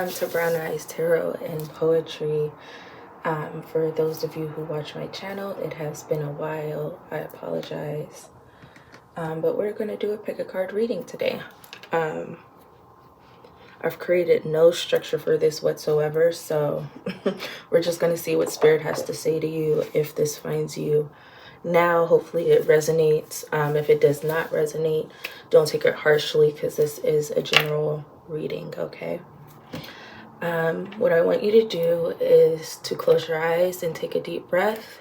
to Brown Eyes Tarot and Poetry. For those of you who watch my channel, it has been a while. I apologize. But we're going to do a pick a card reading today. I've created no structure for this whatsoever, so we're just going to see what Spirit has to say to you. If this finds you now, hopefully it resonates. If it does not resonate, don't take it harshly because this is a general reading, okay? What I want you to do is to close your eyes and take a deep breath.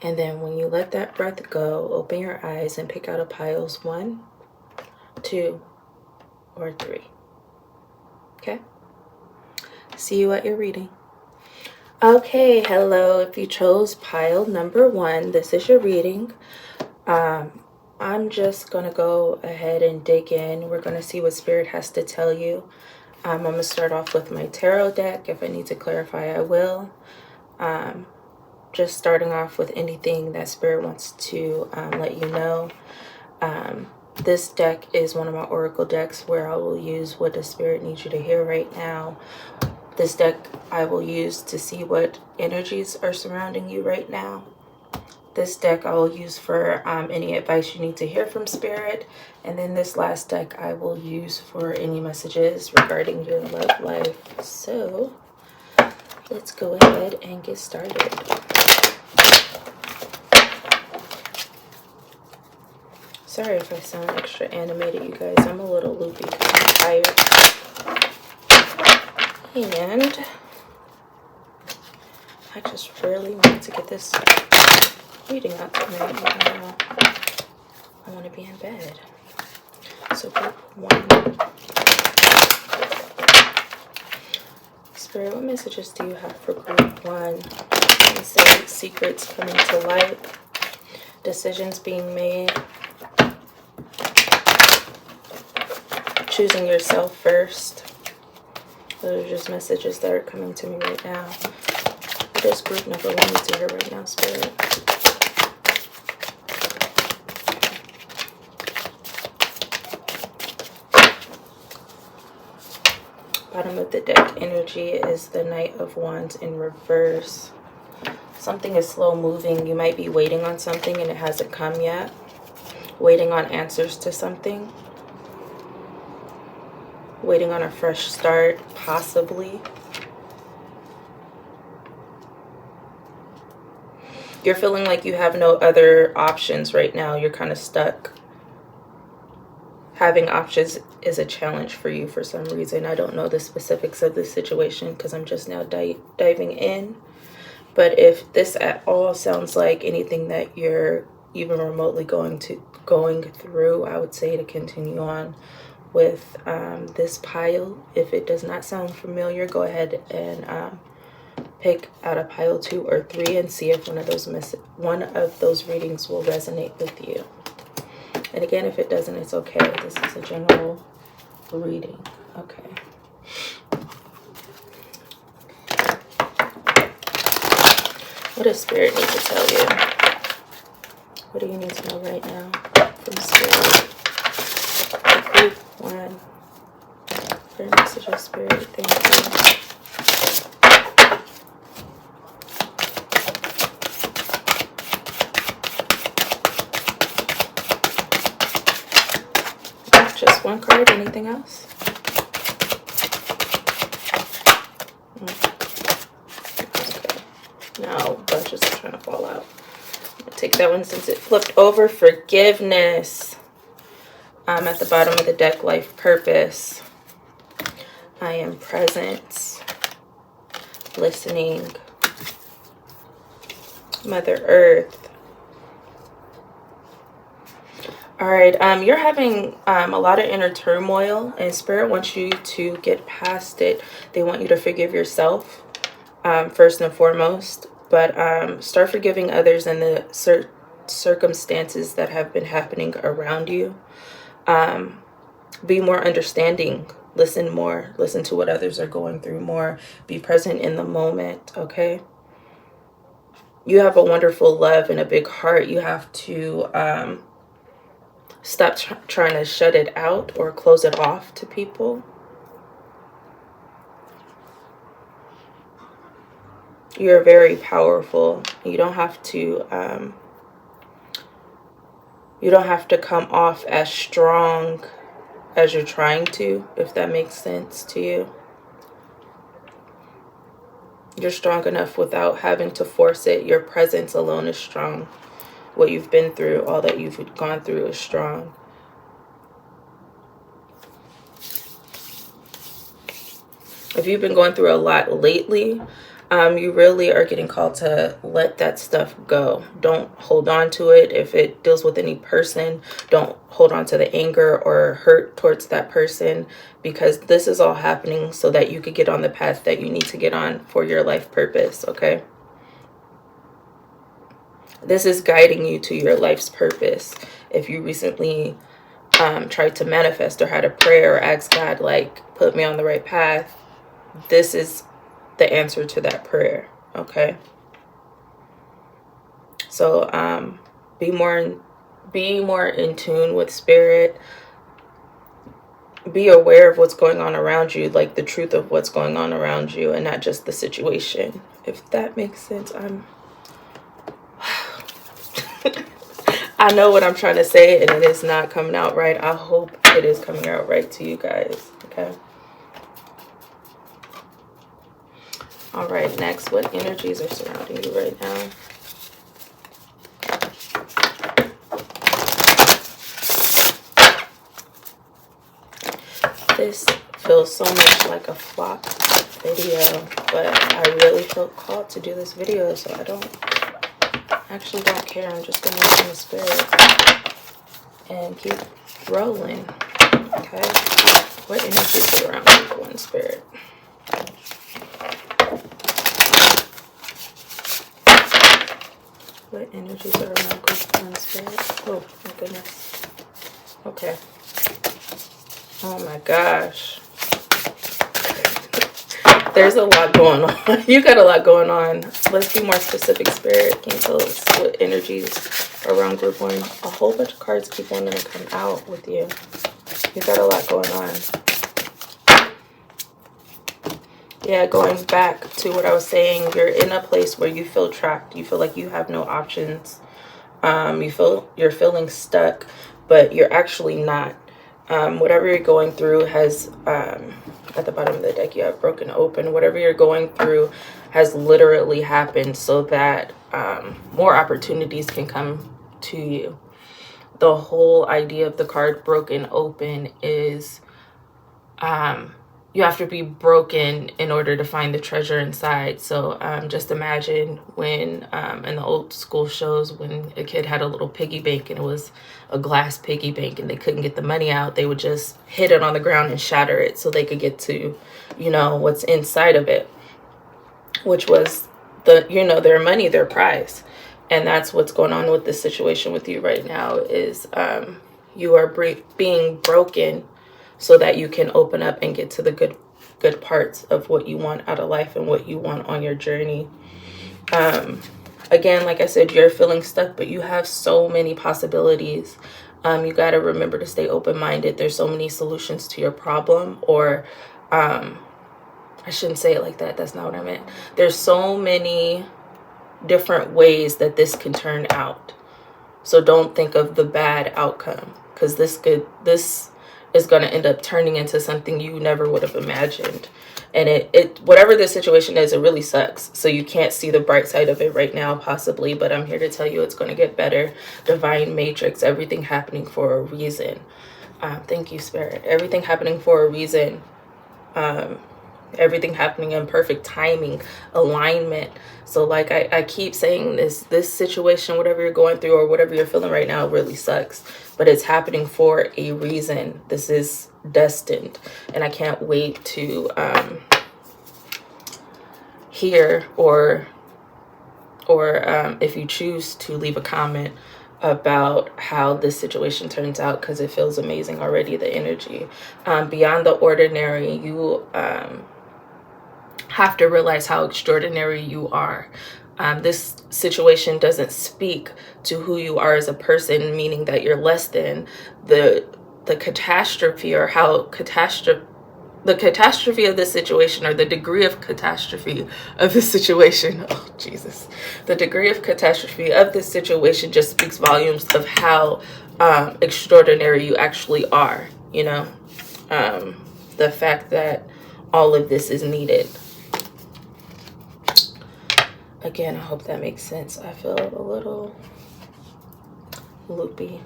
And then when you let that breath go, open your eyes and pick out a piles 1, 2, or 3. Okay? See you at your reading. Okay, hello. If you chose pile number 1, this is your reading. I'm just going to go ahead and dig in. We're going to see what Spirit has to tell you. I'm going to start off with my tarot deck. If I need to clarify, I will. Just starting off with anything that Spirit wants to let you know. This deck is one of my oracle decks where I will use what the Spirit needs you to hear right now. This deck I will use to see what energies are surrounding you right now. This deck I will use for any advice you need to hear from Spirit. And then this last deck I will use for any messages regarding your love life. So let's go ahead and get started. Sorry if I sound extra animated, you guys. I'm a little loopy because I'm tired. And I just really want to get this reading up tonight. I want to be in bed. So group 1. Spirit, what messages do you have for group 1? You say secrets coming to light, decisions being made, choosing yourself first. Those are just messages that are coming to me right now. What does group number 1 need to hear right now, Spirit? Bottom of the deck energy is the Knight of Wands in reverse. Something is slow moving. You might be waiting on something and it hasn't come yet. Waiting on answers to something. Waiting on a fresh start, possibly. You're feeling like you have no other options right now. You're kind of stuck. Having options is a challenge for you for some reason. I don't know the specifics of this situation because I'm just now diving in. But if this at all sounds like anything that you're even remotely going through, I would say to continue on with this pile. If it does not sound familiar, go ahead and pick out a pile 2 or 3 and see if one of those readings will resonate with you. And again, if it doesn't, it's okay. This is a general reading. Okay. What does Spirit need to tell you? What do you need to know right now from Spirit? Group 1. For message of Spirit, thank you. Just one card, anything else? Okay. Now bunches are trying to fall out. I'm gonna take that one since it flipped over. Forgiveness. At the bottom of the deck, life purpose. I am present. Listening. Mother Earth. All right, you're having a lot of inner turmoil, and Spirit wants you to get past it. They want you to forgive yourself, first and foremost, but start forgiving others and the circumstances that have been happening around you. Be more understanding. Listen more. Listen to what others are going through more. Be present in the moment, okay? You have a wonderful love and a big heart. You have to stop trying to shut it out or close it off to people. You're very powerful. You don't have to come off as strong as you're trying to, if that makes sense to you. You're strong enough without having to force it. Your presence alone is strong. What you've been through, all that you've gone through is strong. If you've been going through a lot lately, you really are getting called to let that stuff go. Don't hold on to it. If it deals with any person, don't hold on to the anger or hurt towards that person, because this is all happening so that you could get on the path that you need to get on for your life purpose, okay? This is guiding you to your life's purpose. If you recently tried to manifest or had a prayer or asked God, like, put me on the right path, this is the answer to that prayer, okay? So be more in tune with spirit. Be aware of what's going on around you, like the truth of what's going on around you, and not just the situation, if that makes sense. I know what I'm trying to say, and it is not coming out right. I hope it is coming out right to you guys, okay? All right, next, what energies are surrounding you right now? This feels so much like a flop video, but I really felt called to do this video, so I actually don't care. I'm just going to listen to spirit and keep rolling, okay? What energies are around people in spirit? What energies are around people in spirit? Oh, my goodness. Okay. Oh my gosh. There's a lot going on. You got a lot going on. Let's be more specific, spirit. Can you tell us what energies are around group 1? A whole bunch of cards keep wanting to come out with you. You got a lot going on. Yeah, going back to what I was saying, you're in a place where you feel trapped. You feel like you have no options. You're feeling stuck, but you're actually not. Whatever you're going through has, at the bottom of the deck, you have broken open. Whatever you're going through has literally happened so that more opportunities can come to you. The whole idea of the card broken open is you have to be broken in order to find the treasure inside. So just imagine when in the old school shows, when a kid had a little piggy bank and it was a glass piggy bank and they couldn't get the money out, they would just hit it on the ground and shatter it so they could get to, you know, what's inside of it, which was their money, their prize. And that's what's going on with this situation with you right now is you are being broken so that you can open up and get to the good parts of what you want out of life and what you want on your journey. Again, like I said, you're feeling stuck, but you have so many possibilities. You got to remember to stay open-minded. There's so many solutions to your problem, or I shouldn't say it like that. That's not what I meant. There's so many different ways that this can turn out. So don't think of the bad outcome, because this is going to end up turning into something you never would have imagined. And it whatever the situation is, it really sucks. So you can't see the bright side of it right now, possibly, but I'm here to tell you it's going to get better. Divine matrix, everything happening for a reason. Thank you, Spirit. Everything happening for a reason. Everything happening in perfect timing, alignment. So like I keep saying, this situation, whatever you're going through or whatever you're feeling right now, really sucks, but it's happening for a reason. This is destined, and I can't wait to hear or if you choose to leave a comment about how this situation turns out, because it feels amazing already, the energy. Beyond the ordinary, you have to realize how extraordinary you are. This situation doesn't speak to who you are as a person, meaning that you're less than. The catastrophe, or how the catastrophe of the situation, or the degree of catastrophe of the situation, oh Jesus, the degree of catastrophe of this situation just speaks volumes of how extraordinary you actually are, you know. The fact that all of this is needed. Again, I hope that makes sense. I feel a little loopy,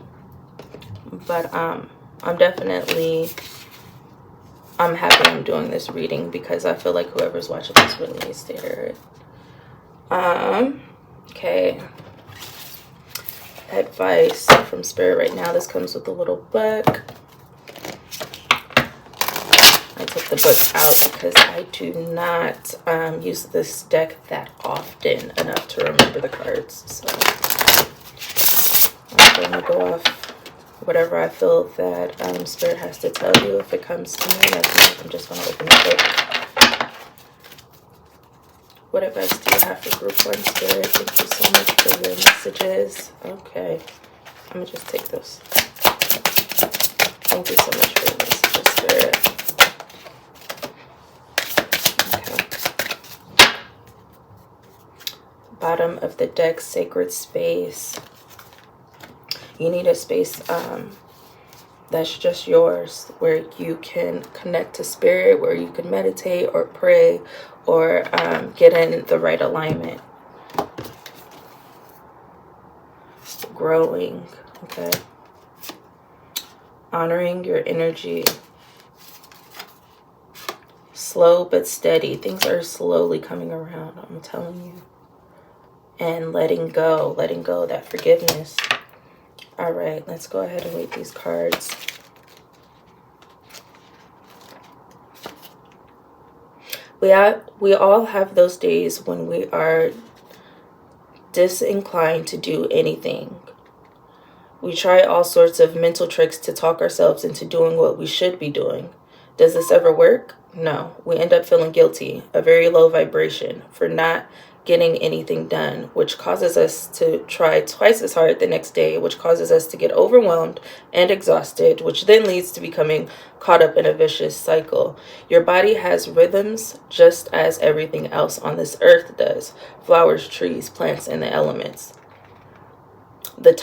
but I'm happy I'm doing this reading because I feel like whoever's watching this really needs to hear it. Okay. Advice from Spirit right now. This comes with a little book. I took the book out because I do not use this deck that often enough to remember the cards. So I'm going to go off whatever I feel that Spirit has to tell you if it comes to me. I'm just going to open the book. What advice do you have for group 1, Spirit? Thank you so much for your messages. Okay. I'm going to just take those. Thank you so much for your messages, Spirit. Okay. Bottom of the deck, sacred space. You need a space that's just yours, where you can connect to Spirit, where you can meditate or pray or get in the right alignment. Growing, okay? Honoring your energy. Slow but steady. Things are slowly coming around, I'm telling you. And letting go, that forgiveness. All right, let's go ahead and read these cards. We all have those days when we are disinclined to do anything. We try all sorts of mental tricks to talk ourselves into doing what we should be doing. Does this ever work? No. We end up feeling guilty, a very low vibration, for not getting anything done, which causes us to try twice as hard the next day, which causes us to get overwhelmed and exhausted, which then leads to becoming caught up in a vicious cycle. Your body has rhythms just as everything else on this earth does. Flowers, trees, plants, and the elements. The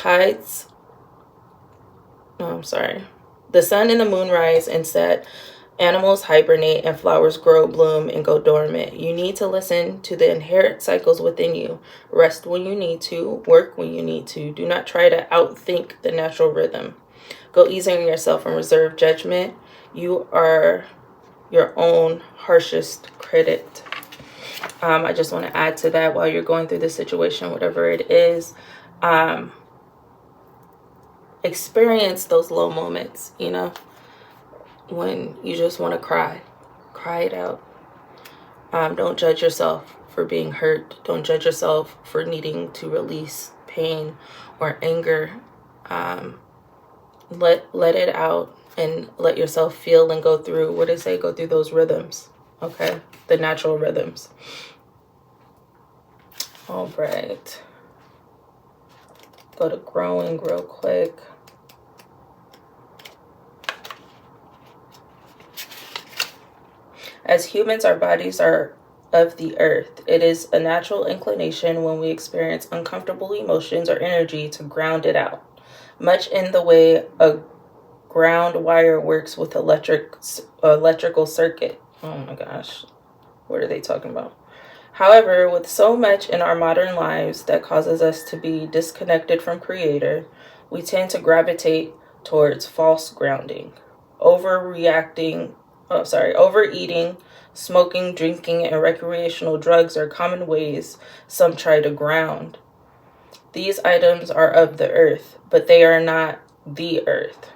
sun and the moon rise and set. Animals hibernate and flowers grow, bloom, and go dormant. You need to listen to the inherent cycles within you. Rest when you need to, work when you need to. Do not try to outthink the natural rhythm. Go easy on yourself and reserve judgment. You are your own harshest critic. I just want to add to that, while you're going through this situation, whatever it is, experience those low moments, you know, when you just want to cry it out. Don't judge yourself for being hurt. Don't judge yourself for needing to release pain or anger. Let it out and let yourself feel and go through, what they say, go through those rhythms, okay? The natural rhythms. All right. Go to growing real quick. As humans, our bodies are of the earth. It is a natural inclination when we experience uncomfortable emotions or energy to ground it out, much in the way a ground wire works with electrical circuit. Oh my gosh, what are they talking about? However, with so much in our modern lives that causes us to be disconnected from Creator, we tend to gravitate towards false grounding, overeating, smoking, drinking, and recreational drugs are common ways some try to ground. These items are of the earth, but they are not the earth.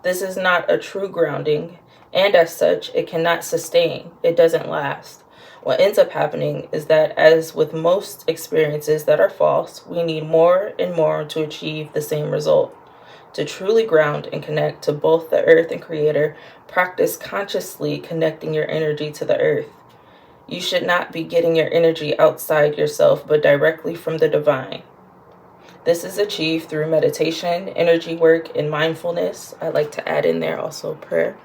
This is not a true grounding, and as such, it cannot sustain. It doesn't last. What ends up happening is that, as with most experiences that are false, we need more and more to achieve the same result. To truly ground and connect to both the earth and Creator, practice consciously connecting your energy to the earth. You should not be getting your energy outside yourself, but directly from the divine. This is achieved through meditation, energy work, and mindfulness. I like to add in there also prayer.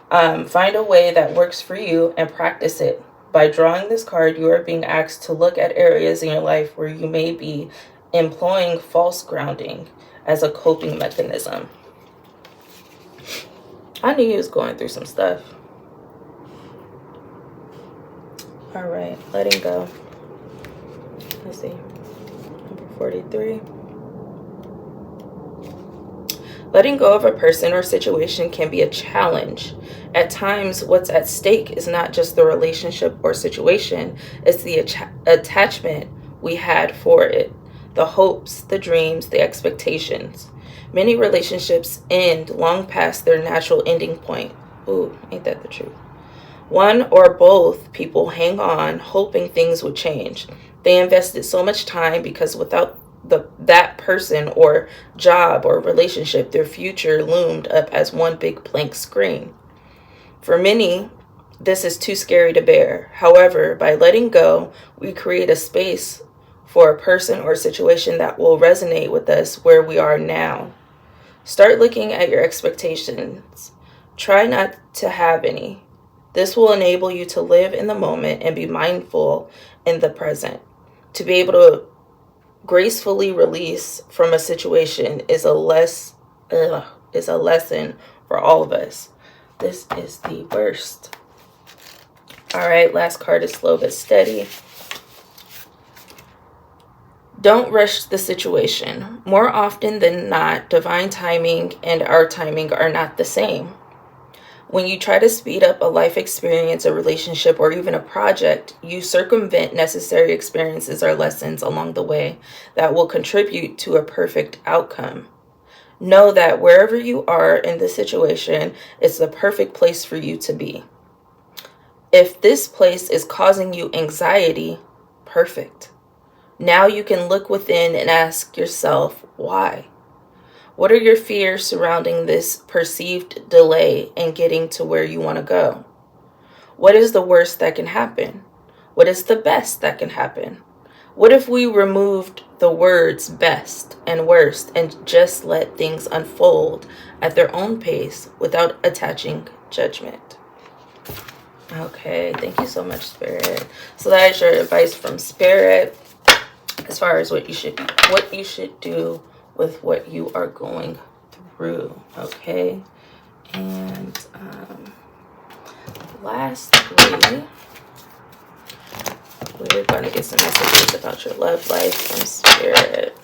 Find a way that works for you and practice it. By drawing this card, you are being asked to look at areas in your life where you may be employing false grounding as a coping mechanism. I knew he was going through some stuff. All right, letting go. Let's see. Number 43. Letting go of a person or situation can be a challenge. At times, what's at stake is not just the relationship or situation, it's the attachment we had for it, the hopes, the dreams, the expectations. Many relationships end long past their natural ending point. Ooh, ain't that the truth? One or both people hang on, hoping things would change. They invested so much time because without that person or job or relationship, their future loomed up as one big blank screen. For many, this is too scary to bear. However, by letting go, we create a space for a person or situation that will resonate with us where we are now. Start looking at your expectations. Try not to have any. This will enable you to live in the moment and be mindful in the present. To be able to gracefully release from a situation is a lesson for all of us. This is the worst. All right, last card is slow but steady. Don't rush the situation. More often than not, divine timing and our timing are not the same. When you try to speed up a life experience, a relationship, or even a project, you circumvent necessary experiences or lessons along the way that will contribute to a perfect outcome. Know that wherever you are in the situation, it's the perfect place for you to be. If this place is causing you anxiety, perfect. Now you can look within and ask yourself, why? What are your fears surrounding this perceived delay in getting to where you want to go? What is the worst that can happen? What is the best that can happen? What if we removed the words best and worst and just let things unfold at their own pace without attaching judgment? Okay, thank you so much, Spirit. So that is your advice from Spirit as far as what you should do with what you are going through. Okay, and lastly, we're going to get some messages about your love life from Spirit.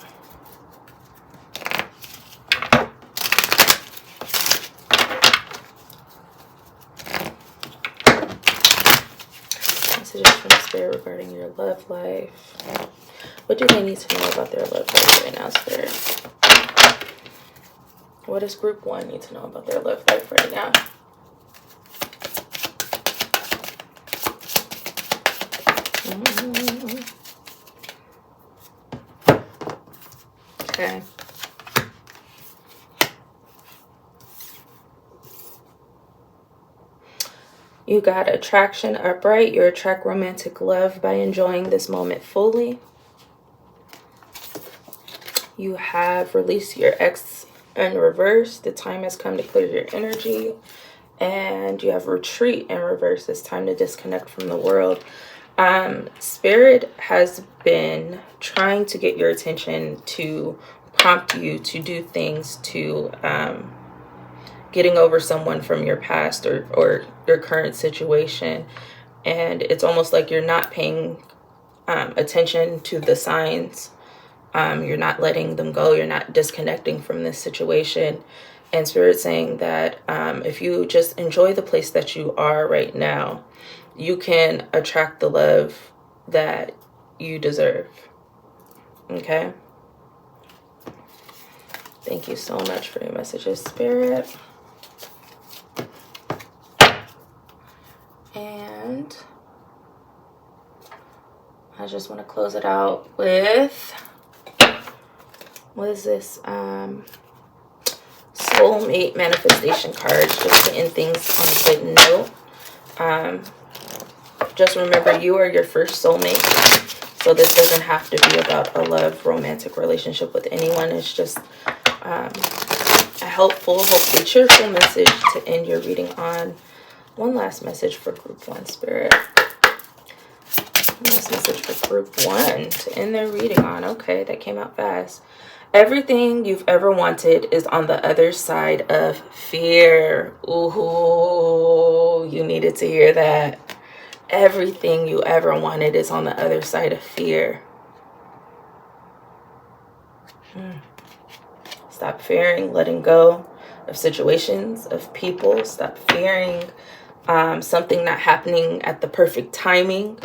Messages from Spirit regarding your love life. What do they need to know about their love life right now, Spirit? What does group 1 need to know about their love life right now? Okay. You got attraction upright. You attract romantic love by enjoying this moment fully. You have released your ex in reverse. The time has come to clear your energy. And you have retreat in reverse. It's time to disconnect from the world. Spirit has been trying to get your attention to prompt you to do things to getting over someone from your past or your current situation. And it's almost like you're not paying attention to the signs. You're not letting them go. You're not disconnecting from this situation. And Spirit's saying that if you just enjoy the place that you are right now, you can attract the love that you deserve. Okay? Thank you so much for your messages, Spirit. And I just want to close it out with, what is this? Soulmate manifestation cards, just to end things on a good note. Just remember, you are your first soulmate. So this doesn't have to be about a love, romantic relationship with anyone. It's just a helpful, hopefully cheerful message to end your reading on. One last message for group 1, Spirit. One last message for group 1 to end their reading on. Okay, that came out fast. Everything you've ever wanted is on the other side of fear. Ooh, you needed to hear that. Everything you ever wanted is on the other side of fear. Stop fearing letting go of situations, of people. Stop fearing something not happening at the perfect timing.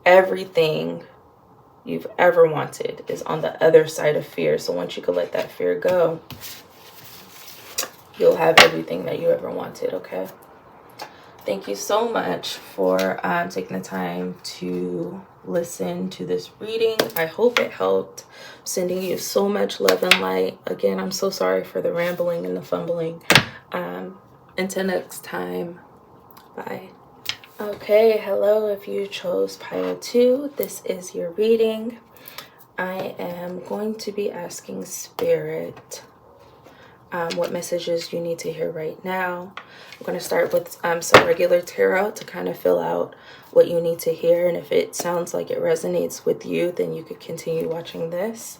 Everything you've ever wanted is on the other side of fear. So once you can let that fear go, you'll have everything that you ever wanted, okay? Thank you so much for taking the time to listen to this reading. I hope it helped. I'm sending you so much love and light. Again, I'm so sorry for the rambling and the fumbling. Until next time, bye. Okay, hello. If you chose pile 2, this is your reading. I am going to be asking Spirit what messages you need to hear right now. I'm going to start with some regular tarot to kind of fill out what you need to hear. And if it sounds like it resonates with you, then you could continue watching this.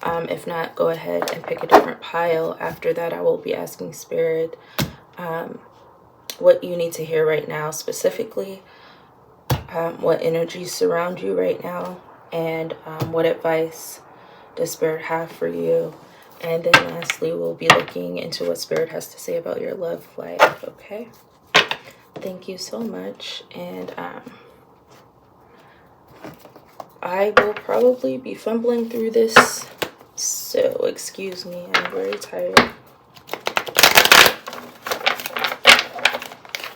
If not, go ahead and pick a different pile. After that, I will be asking Spirit what you need to hear right now specifically, what energies surround you right now, and what advice does Spirit have for you. And then lastly, we'll be looking into what Spirit has to say about your love life, okay? Thank you so much. And I will probably be fumbling through this, so excuse me, I'm very tired.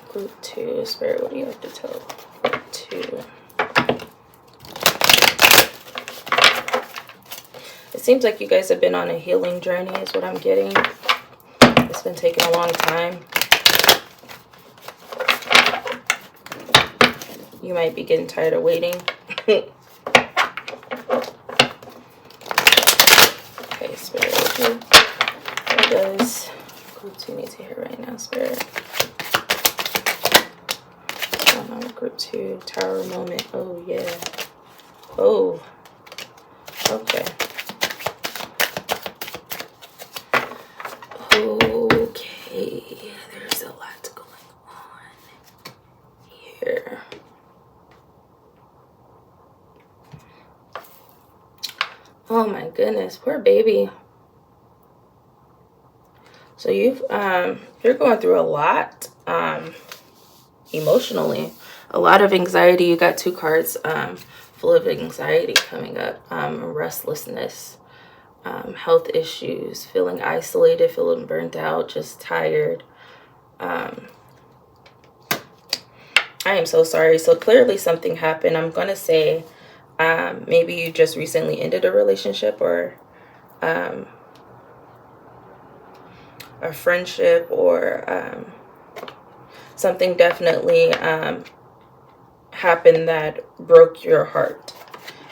Group 2, Spirit, what do you have to tell Group 2? It seems like you guys have been on a healing journey is what I'm getting. It's been taking a long time. You might be getting tired of waiting. Okay, Spirit, what does Group 2 need to hear right now, Spirit? Group 2, Tower moment. Oh, yeah. Oh, okay. Okay, there's a lot going on here. Oh my goodness, poor baby. So you're going through a lot emotionally. A lot of anxiety. You got 2 cards full of anxiety coming up. Restlessness. Health issues, feeling isolated, feeling burnt out, just tired. I am so sorry. So clearly something happened. I'm going to say maybe you just recently ended a relationship or a friendship or something definitely happened that broke your heart.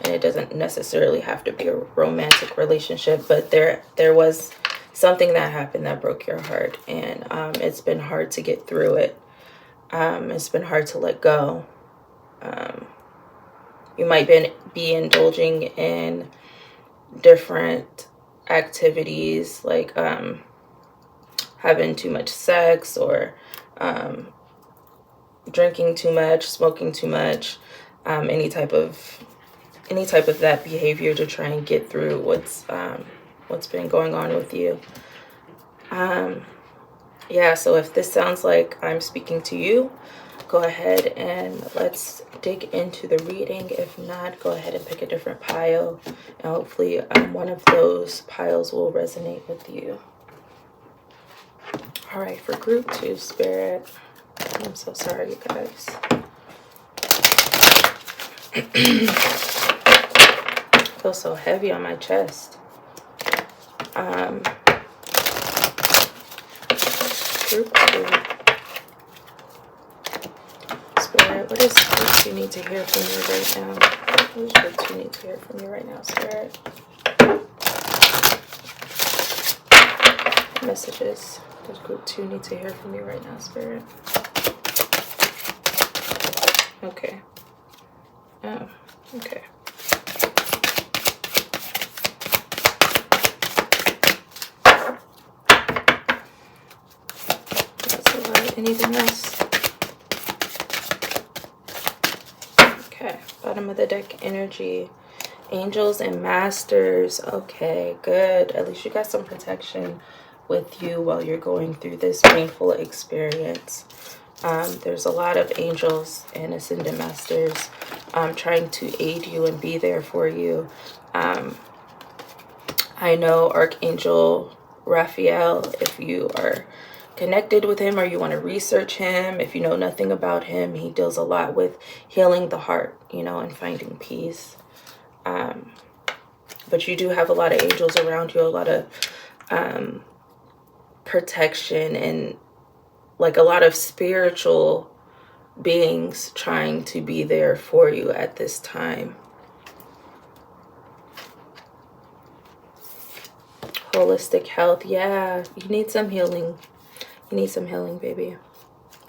And it doesn't necessarily have to be a romantic relationship, but there was something that happened that broke your heart, and it's been hard to get through it. It's been hard to let go. You might be indulging in different activities like having too much sex or drinking too much, smoking too much, any type of that behavior to try and get through what's been going on with you. Yeah, so if this sounds like I'm speaking to you, go ahead and let's dig into the reading. If not, go ahead and pick a different pile, and hopefully one of those piles will resonate with you. All right, for Group 2, Spirit. I'm so sorry, you guys. I feel so heavy on my chest. Group 2. Spirit, what does Group 2 need to hear from you right now? What does Group 2 need to hear from you right now, Spirit? messages does group 2 need to hear from you right now, Spirit? Okay. Oh, okay. That's a lot. Anything else? Okay. Bottom of the deck energy. Angels and masters. Okay, good. At least you got some protection with you while you're going through this painful experience. There's a lot of angels and ascended masters trying to aid you and be there for you. I know Archangel Raphael, if you are connected with him or you want to research him, if you know nothing about him, he deals a lot with healing the heart, you know, and finding peace. But you do have a lot of angels around you, a lot of protection, and like a lot of spiritual beings trying to be there for you at this time. Holistic health. Yeah, you need some healing. You need some healing, baby.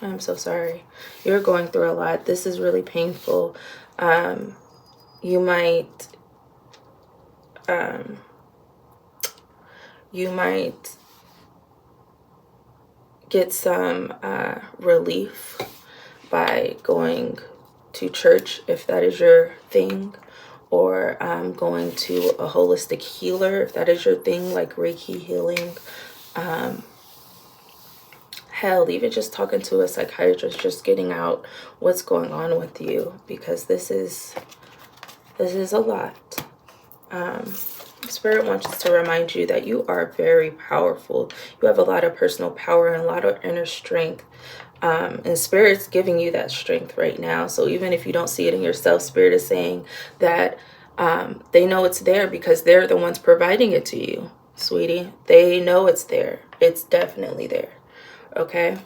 I'm so sorry. You're going through a lot. This is really painful. You might get some relief by going to church, if that is your thing, or going to a holistic healer, if that is your thing, like Reiki healing. Hell, even just talking to a psychiatrist, just getting out what's going on with you, because this is a lot. Spirit wants us to remind you that you are very powerful. You have a lot of personal power and a lot of inner strength. And Spirit's giving you that strength right now. So even if you don't see it in yourself, Spirit is saying that they know it's there because they're the ones providing it to you, sweetie. They know it's there. It's definitely there. Okay?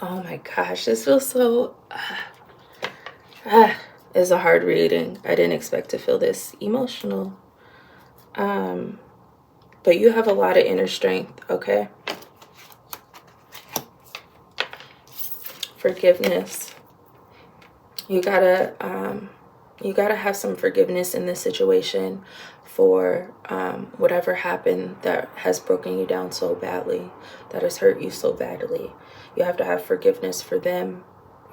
Oh my gosh, this feels so... It's a hard reading. I didn't expect to feel this emotional. But you have a lot of inner strength, okay? Forgiveness. You gotta have some forgiveness in this situation for whatever happened that has broken you down so badly, that has hurt you so badly. You have to have forgiveness for them,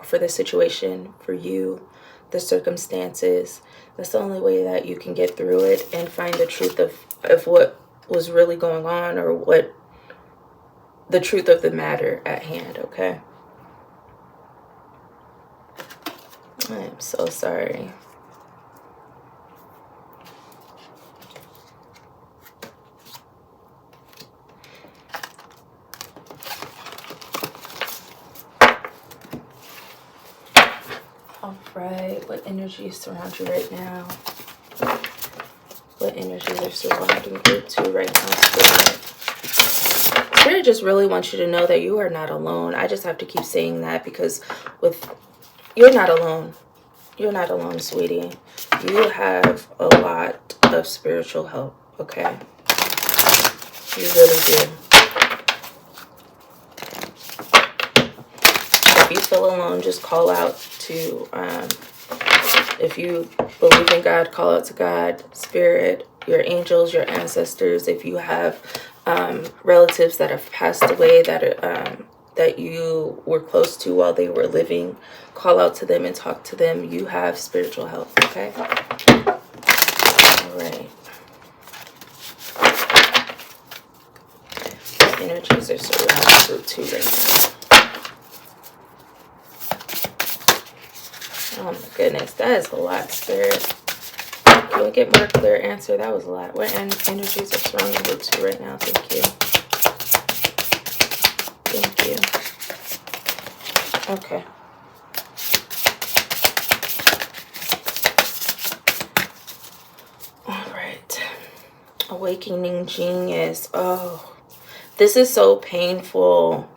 for the situation, for you, the circumstances. That's the only way that you can get through it and find the truth of what was really going on, or what the truth of the matter at hand, okay? I am so sorry. All right, what energies surround you right now? What energies are surrounding group 2 right now, Spirit? Spirit just really wants you to know that you are not alone. I just have to keep saying that because you're not alone. You're not alone, sweetie. You have a lot of spiritual help, okay? You really do. If you feel alone, just call out to, if you believe in God, call out to God, Spirit, your angels, your ancestors. If you have relatives that have passed away that you were close to while they were living, call out to them and talk to them. You have spiritual help, okay? All right. Energies are surrounding group 2 right now. Oh my goodness, that is a lot, Spirit. Can we get more clear answer? That was a lot. What energies are surrounding group 2 right now? Thank you. Thank you. Okay. All right. Awakening genius. Oh, this is so painful,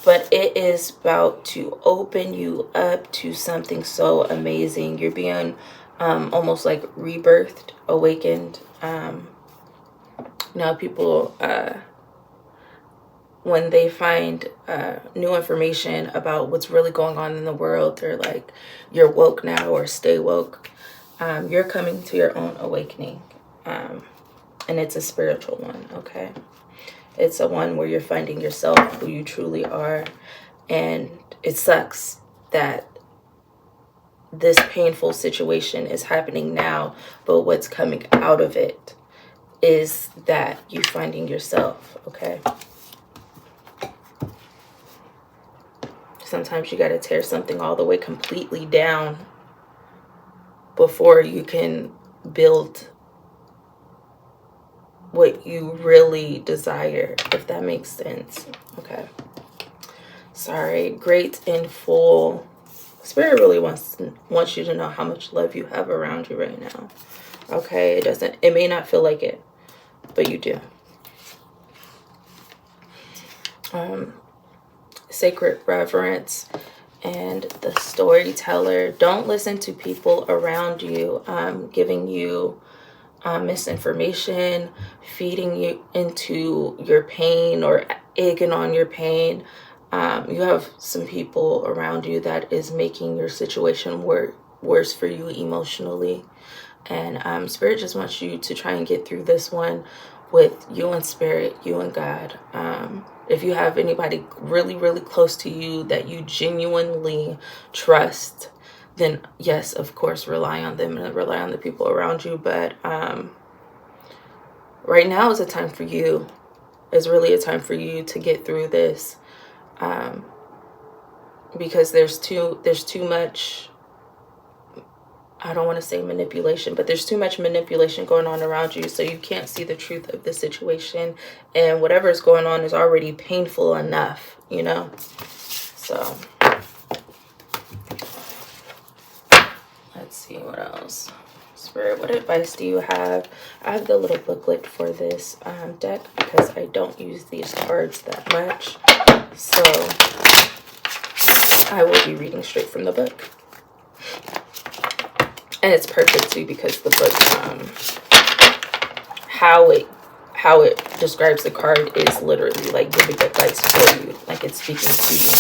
but it is about to open you up to something so amazing. You're being almost like rebirthed, awakened. Now, people, when they find new information about what's really going on in the world, they're like, you're woke now, or stay woke. You're coming to your own awakening. And it's a spiritual one, okay? It's a one where you're finding yourself, who you truly are. And it sucks that this painful situation is happening now, but what's coming out of it is that you finding yourself, okay? Sometimes you got to tear something all the way completely down before you can build what you really desire, if that makes sense. Okay. Sorry. Great in full. Spirit really wants you to know how much love you have around you right now. Okay. It may not feel like it, but you do. Sacred reverence and the storyteller. Don't listen to people around you giving you misinformation, feeding you into your pain or egging on your pain. You have some people around you that is making your situation worse for you emotionally. And Spirit just wants you to try and get through this one with you and Spirit, you and God. If you have anybody really, really close to you that you genuinely trust, then yes, of course, rely on them and rely on the people around you. But right now is a time for you. It's really a time for you to get through this, because there's too much. I don't want to say manipulation, but there's too much manipulation going on around you, so you can't see the truth of the situation, and whatever is going on is already painful enough, you know. So let's see what else. Spirit, what advice do you have? I have the little booklet for this deck because I don't use these cards that much, so I will be reading straight from the book. And it's perfect too, because the book, how it describes the card is literally like giving advice for you, like it's speaking to you.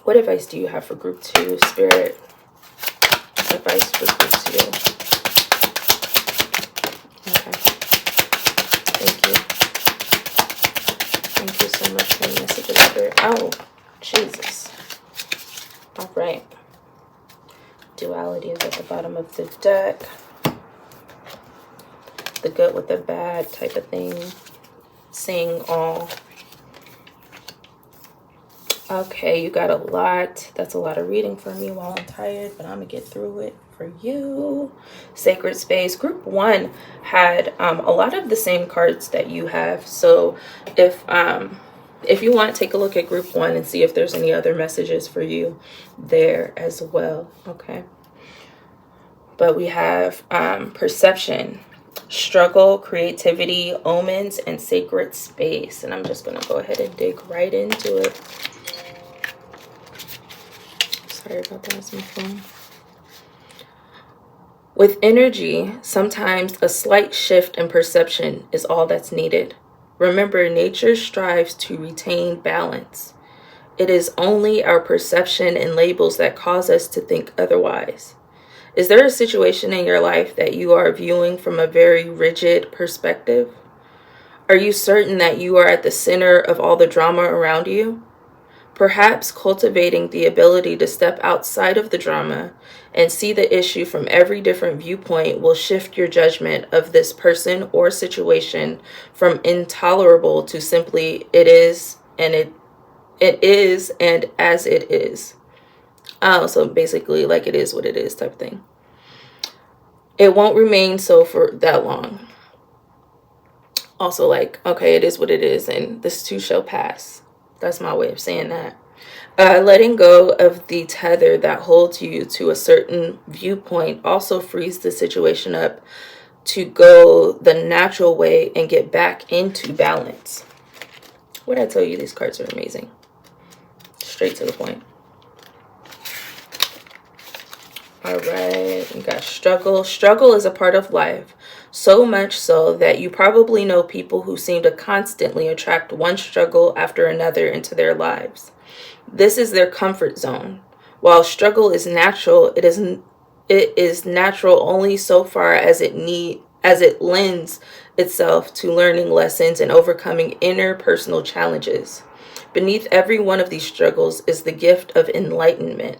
What advice do you have for group 2, Spirit? Advice for group 2. Okay. Thank you. Thank you so much for the messages, Spirit. Oh, Jesus. All right. Duality is at the bottom of the deck. The good with the bad type of thing. Seeing all. Okay, you got a lot. That's a lot of reading for me while I'm tired, but I'm going to get through it for you. Sacred Space. Group 1 had a lot of the same cards that you have. So if you want, take a look at group 1 and see if there's any other messages for you there as well. Okay. But we have perception, struggle, creativity, omens, and sacred space. And I'm just going to go ahead and dig right into it. Sorry about that. It's my phone. With energy, sometimes a slight shift in perception is all that's needed. Remember, nature strives to retain balance. It is only our perception and labels that cause us to think otherwise. Is there a situation in your life that you are viewing from a very rigid perspective? Are you certain that you are at the center of all the drama around you? Perhaps cultivating the ability to step outside of the drama and see the issue from every different viewpoint will shift your judgment of this person or situation from intolerable to simply it is and as it is. Oh, so basically like it is what it is type thing. It won't remain so for that long. Also like, okay, it is what it is and this too shall pass. That's my way of saying that. Letting go of the tether that holds you to a certain viewpoint also frees the situation up to go the natural way and get back into balance. What I tell you, these cards are amazing. Straight to the point. All right, we got struggle. Struggle is a part of life, so much so that you probably know people who seem to constantly attract one struggle after another into their lives. This is their comfort zone. While struggle is natural, it is natural only so far as it lends itself to learning lessons and overcoming interpersonal challenges. Beneath every one of these struggles is the gift of enlightenment,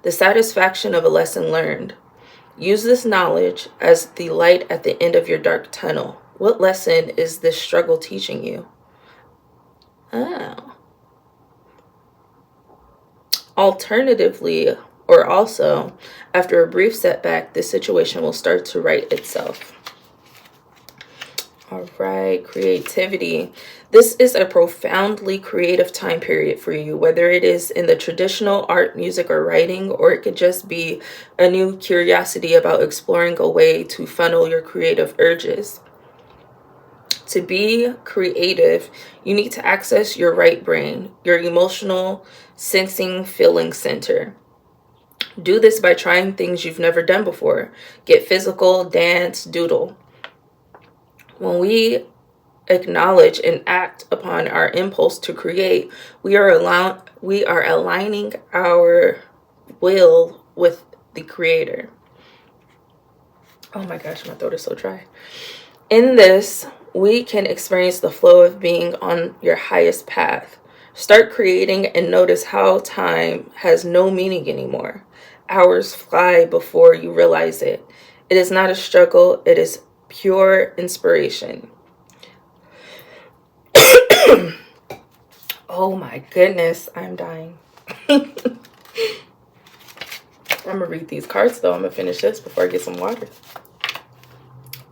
the satisfaction of a lesson learned. Use this knowledge as the light at the end of your dark tunnel. What lesson is this struggle teaching you? Oh. Alternatively, or also, after a brief setback, this situation will start to right itself. All right, creativity. This is a profoundly creative time period for you, whether it is in the traditional art, music, or writing, or it could just be a new curiosity about exploring a way to funnel your creative urges. To be creative, you need to access your right brain, your emotional, sensing, feeling center. Do this by trying things you've never done before. Get physical, dance, doodle. When we acknowledge and act upon our impulse to create, we are aligning our will with the creator. Oh my gosh, my throat is so dry. In this, we can experience the flow of being on your highest path. Start creating and notice how time has no meaning anymore. Hours fly before you realize it. It is not a struggle, it is pure inspiration. Oh my goodness, I'm dying. I'm gonna read these cards though. I'm gonna finish this before I get some water.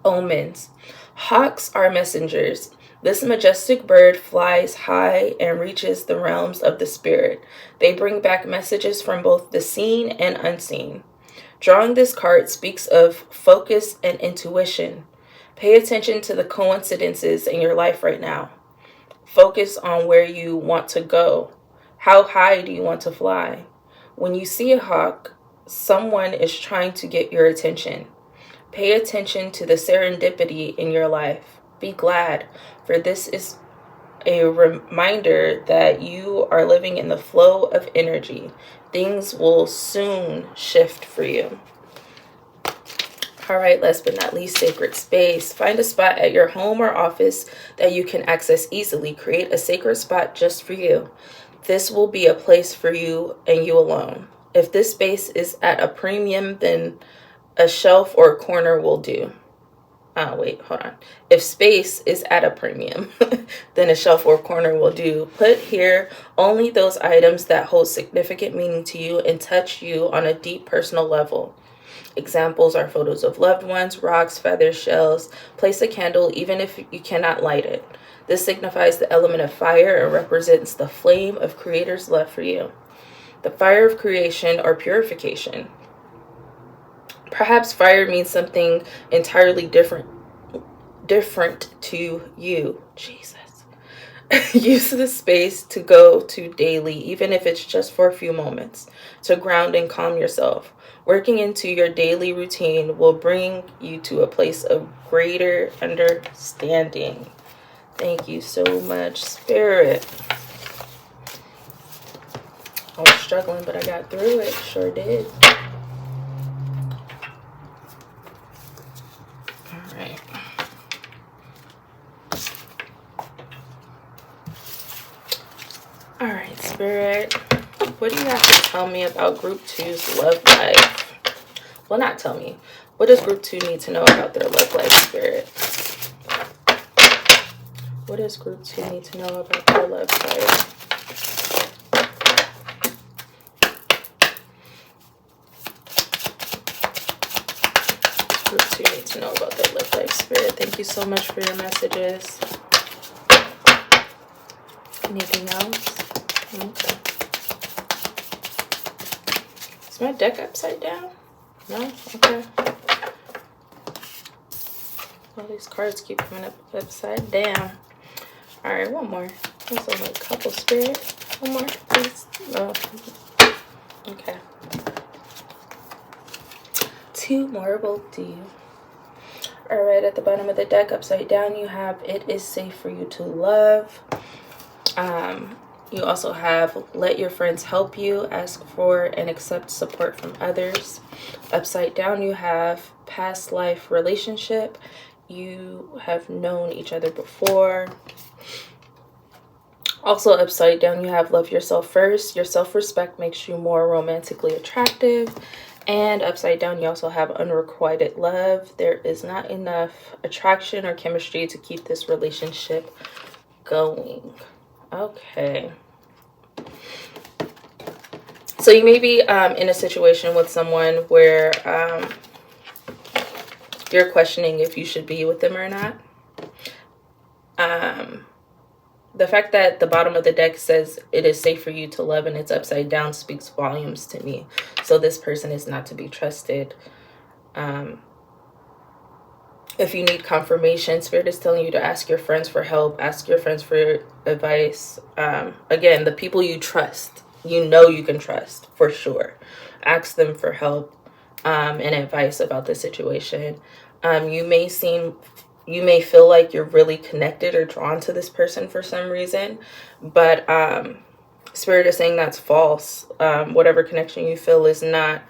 Omens. Hawks are messengers. This majestic bird flies high and reaches the realms of the spirit. They bring back messages from both the seen and unseen. Drawing this card speaks of focus and intuition. Pay attention to the coincidences in your life right now. Focus on where you want to go. How high do you want to fly? When you see a hawk, someone is trying to get your attention. Pay attention to the serendipity in your life. Be glad, for this is a reminder that you are living in the flow of energy. Things will soon shift for you. All right, last but not least, sacred space. Find a spot at your home or office that you can access easily. Create a sacred spot just for you. This will be a place for you and you alone. If this space is at a premium, then a shelf or a corner will do. Wait, hold on. If space is at a premium, then a shelf or corner will do. Put here only those items that hold significant meaning to you and touch you on a deep personal level. Examples are photos of loved ones, rocks, feathers, shells. Place a candle even if you cannot light it. This signifies the element of fire and represents the flame of Creator's love for you. The fire of creation or purification. Perhaps fire means something entirely different to you. Jesus. Use the space to go to daily, even if it's just for a few moments, to ground and calm yourself. Working into your daily routine will bring you to a place of greater understanding. Thank you so much, Spirit. I was struggling, but I got through it. Sure did. All right, Spirit, what do you have to tell me about Group 2's love life? Well, not tell me. What does Group 2 need to know about their love life, Spirit? What does Group 2 need to know about their love life? Group 2 needs to know about their love life, Spirit. Thank you so much for your messages. Anything else? Okay. Is my deck upside down? No? Okay. All these cards keep coming up upside down. Alright, one more. There's only a couple, Spirit. One more, please. No. Okay. 2 more will do. All right, at the bottom of the deck, upside down, you have it is safe for you to love. You also have let your friends help you, ask for and accept support from others. Upside down, you have past life relationship. You have known each other before. Also upside down, you have love yourself first. Your self-respect makes you more romantically attractive. And upside down, you also have unrequited love. There is not enough attraction or chemistry to keep this relationship going. Okay. So you may be in a situation with someone where you're questioning if you should be with them or not. The fact that the bottom of the deck says it is safe for you to love and it's upside down speaks volumes to me. So this person is not to be trusted. If you need confirmation, Spirit is telling you to ask your friends for help, ask your friends for advice. Again, the people you trust, you know you can trust for sure. Ask them for help and advice about the situation. You may feel like you're really connected or drawn to this person for some reason, but Spirit is saying that's false. Whatever connection you feel is not...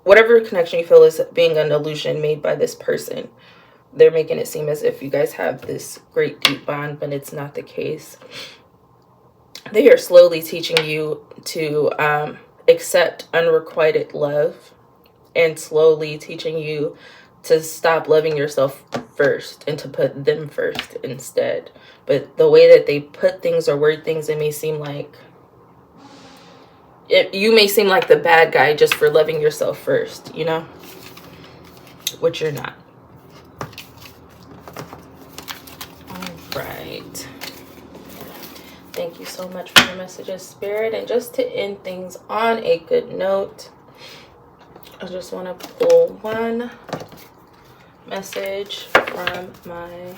whatever connection you feel is being an illusion made by this person. They're making it seem as if you guys have this great deep bond, but it's not the case. They are slowly teaching you to accept unrequited love and slowly teaching you to stop loving yourself first and to put them first instead. But the way that they put things or word things, it may seem like... you may seem like the bad guy just for loving yourself first, you know? Which you're not. All right. Thank you so much for your messages, Spirit. And just to end things on a good note, I just want to pull one message from my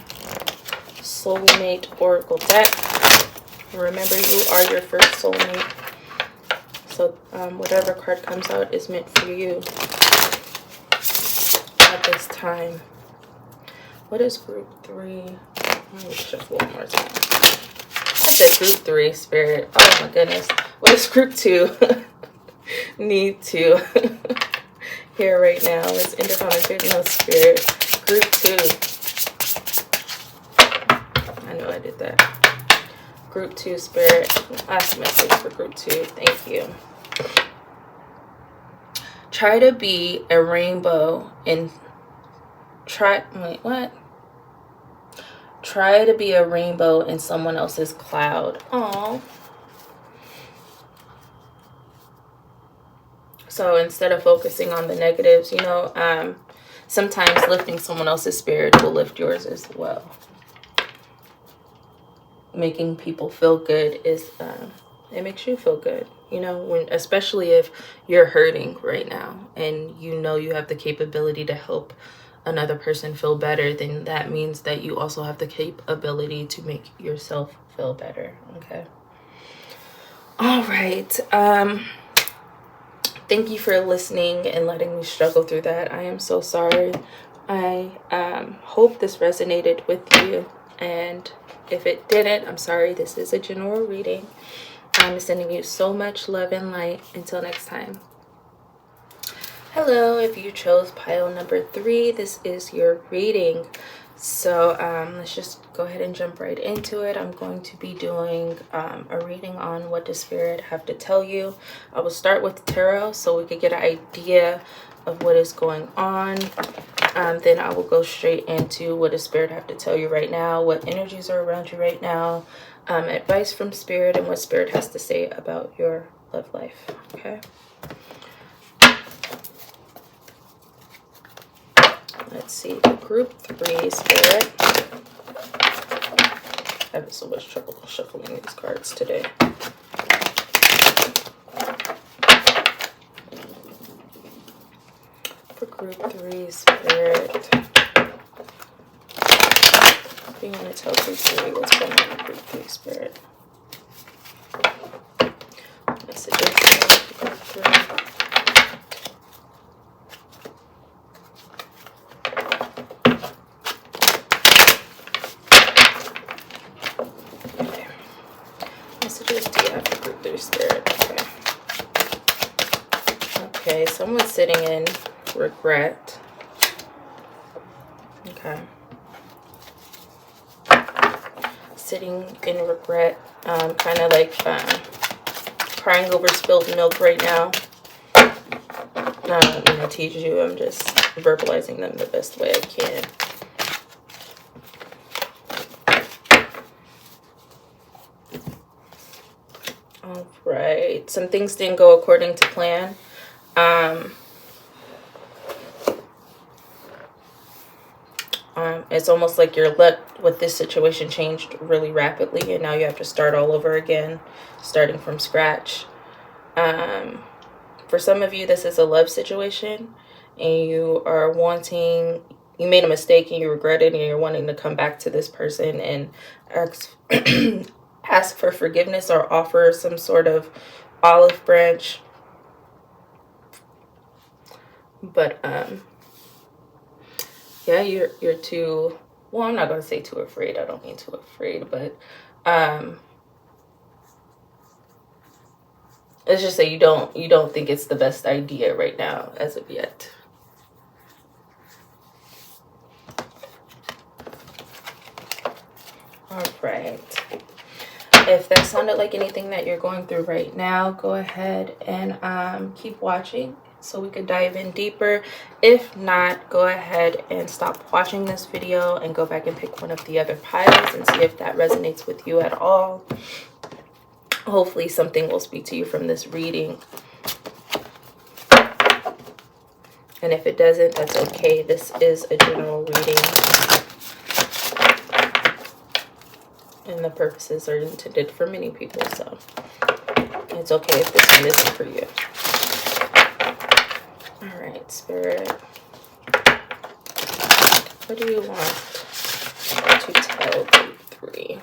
soulmate oracle deck. Remember, you are your first soulmate. So whatever card comes out is meant for you at this time. What is group 3? Let me shuffle one more time. I said group 3, Spirit. Oh my goodness. What does group 2 need to hear right now? Let's end it on a good note, Spirit. Group 2. I know I did that. Group 2, Spirit. Last message for group 2. Thank you. Try to be a rainbow and try to be a rainbow in someone else's cloud. Aww. So instead of focusing on the negatives, you know, sometimes lifting someone else's spirit will lift yours as well. Making people feel good is it makes you feel good, you know, especially if you're hurting right now and you know you have the capability to help another person feel better, then that means that you also have the capability to make yourself feel better. Okay. All right. Thank you for listening and letting me struggle through that. I am so sorry. I hope this resonated with you, and if it didn't, I'm sorry. This is a general reading. I'm sending you so much love and light. Until next time. Hello, if you chose pile number 3, this is your reading. So let's just go ahead and jump right into it. I'm going to be doing a reading on what does Spirit have to tell you. I will start with tarot so we could get an idea of what is going on. Then I will go straight into what does Spirit have to tell you right now, what energies are around you right now, advice from Spirit, and what Spirit has to say about your love life. Okay. Let's see, group 3, Spirit. I have so much trouble shuffling these cards today. For group 3, Spirit. What do you want to tell group 3? What's going on in group 3, Spirit? Messages for group 3. Okay, someone's sitting in regret. Okay. Sitting in regret, kind of like crying over spilled milk right now. I don't mean to teach you, I'm just verbalizing them the best way I can. All right, some things didn't go according to plan. It's almost like your luck with this situation changed really rapidly, and now you have to start all over again, starting from scratch. For some of you, this is a love situation, and you made a mistake and you regret it, and you're wanting to come back to this person and ask for forgiveness or offer some sort of olive branch. But yeah, you're too, well, I'm not going to say too afraid. I don't mean too afraid, but let's just say you don't think it's the best idea right now as of yet. All right. If that sounded like anything that you're going through right now, go ahead and keep watching so we could dive in deeper. If not, go ahead and stop watching this video and go back and pick one of the other piles and see if that resonates with you at all. Hopefully something will speak to you from this reading. And if it doesn't, that's okay. This is a general reading. And the purposes are intended for many people, so it's okay if this one isn't for you. All right, Spirit. What do you want to tell Group 3?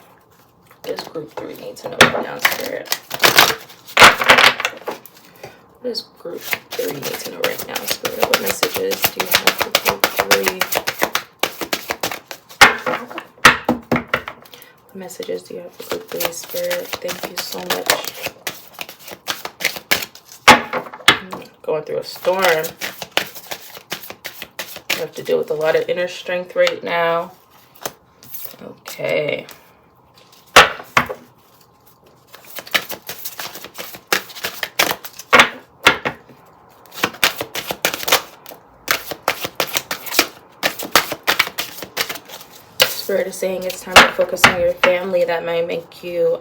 What does Group 3 need to know right now, Spirit? What does Group 3 need to know right now, Spirit? What messages do you have for Group 3? What messages do you have for Group 3, Spirit? Thank you so much. Going through a storm. You have to deal with a lot of inner strength right now. Okay. Spirit is saying it's time to focus on your family. That might make you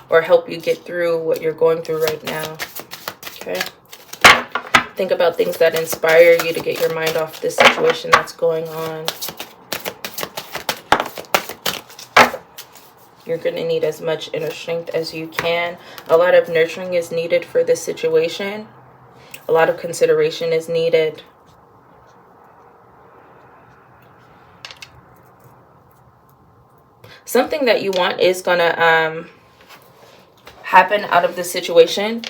or help you get through what you're going through right now. Okay. Think about things that inspire you to get your mind off this situation that's going on. You're going to need as much inner strength as you can. A lot of nurturing is needed for this situation. A lot of consideration is needed. Something that you want is going to happen out of this situation.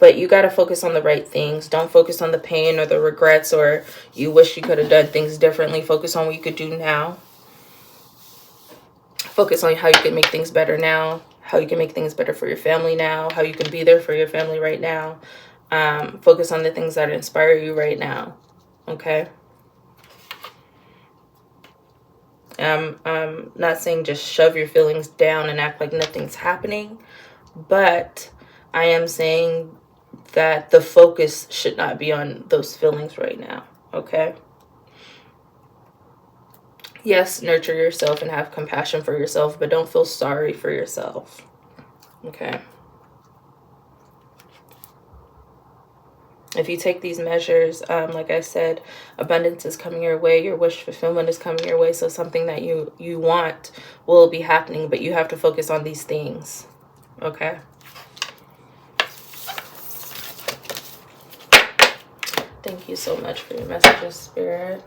But you got to focus on the right things. Don't focus on the pain or the regrets or you wish you could have done things differently. Focus on what you could do now. Focus on how you can make things better now. How you can make things better for your family now. How you can be there for your family right now. Focus on the things that inspire you right now. Okay? I'm not saying just shove your feelings down and act like nothing's happening. But I am saying that the focus should not be on those feelings right now, okay? Yes, nurture yourself and have compassion for yourself, but don't feel sorry for yourself, okay? If you take these measures, like I said, abundance is coming your way. Your wish fulfillment is coming your way. So something that you want will be happening, but you have to focus on these things, okay? Thank you so much for your messages, Spirit.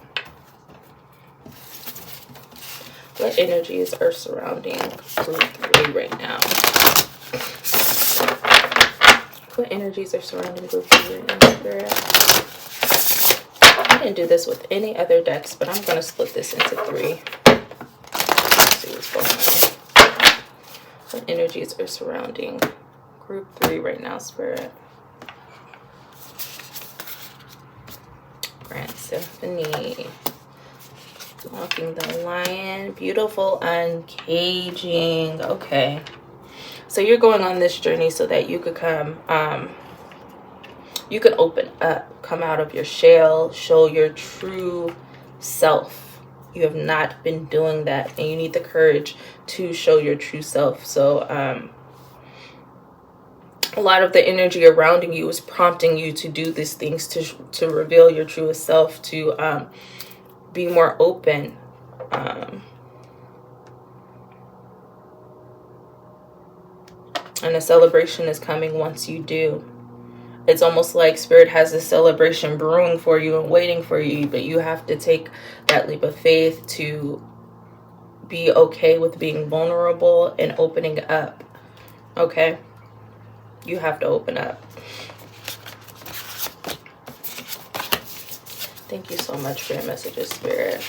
What energies are surrounding Group 3 right now? What energies are surrounding Group 3 right now, Spirit? I didn't do this with any other decks, but I'm going to split this into 3. Let's see what's going on. What energies are surrounding group 3 right now, Spirit. Grant Symphony. Walking the Lion. Beautiful, uncaging. Okay. So you're going on this journey so that you could come, you can open up, come out of your shell, show your true self. You have not been doing that, and you need the courage to show your true self. So a lot of the energy around you is prompting you to do these things, to reveal your truest self, to be more open. And a celebration is coming once you do. It's almost like Spirit has this celebration brewing for you and waiting for you, but you have to take that leap of faith to be okay with being vulnerable and opening up. Okay? You have to open up. Thank you so much for your messages, Spirit.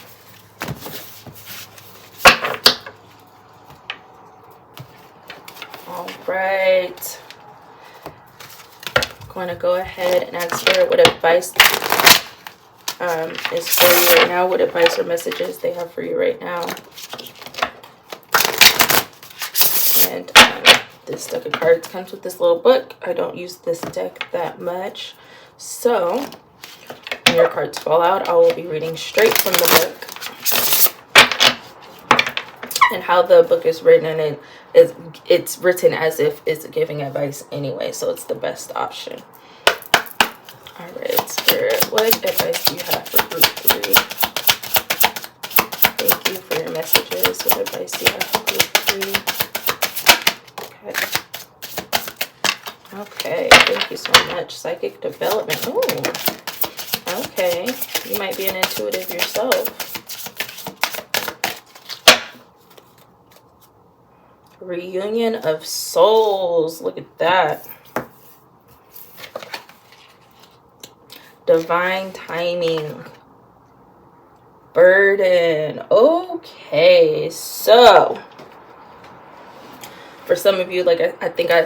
All right. I'm going to go ahead and ask Spirit what advice is for you right now. What advice or messages they have for you right now. And this deck of cards comes with this little book. I don't use this deck that much. So when your cards fall out, I will be reading straight from the book. And how the book is written, and it's written as if it's giving advice anyway, so it's the best option. All right, Spirit, what advice do you have for group 3? Thank you for your messages. What advice do you have for group 3? Okay, thank you so much. Psychic development. Ooh, okay. You might be an intuitive yourself. Reunion of souls. Look at that. Divine timing. Burden. Okay, so for some of you, like I think I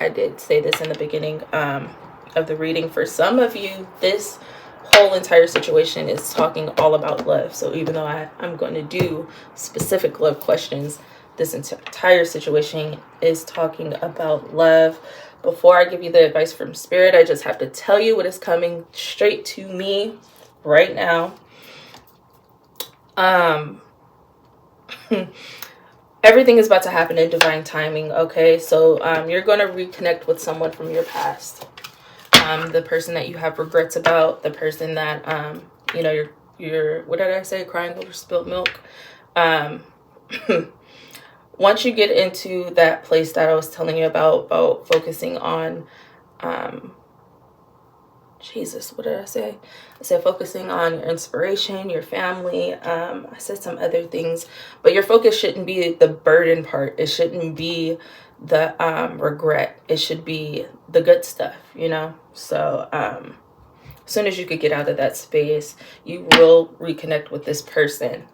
did say this in the beginning of the reading. For some of you, this whole entire situation is talking all about love. So even though I'm going to do specific love questions, this entire situation is talking about love. Before I give you the advice from Spirit, I just have to tell you what is coming straight to me right now. Everything is about to happen in divine timing, okay? So you're going to reconnect with someone from your past. The person that you have regrets about, the person that, you know, you're, what did I say? Crying over spilled milk. Once you get into that place that I was telling you about focusing on, Jesus, what did I say? I said focusing on your inspiration, your family. I said some other things, but your focus shouldn't be the burden part. It shouldn't be the regret. It should be the good stuff, you know? So as soon as you could get out of that space, you will reconnect with this person.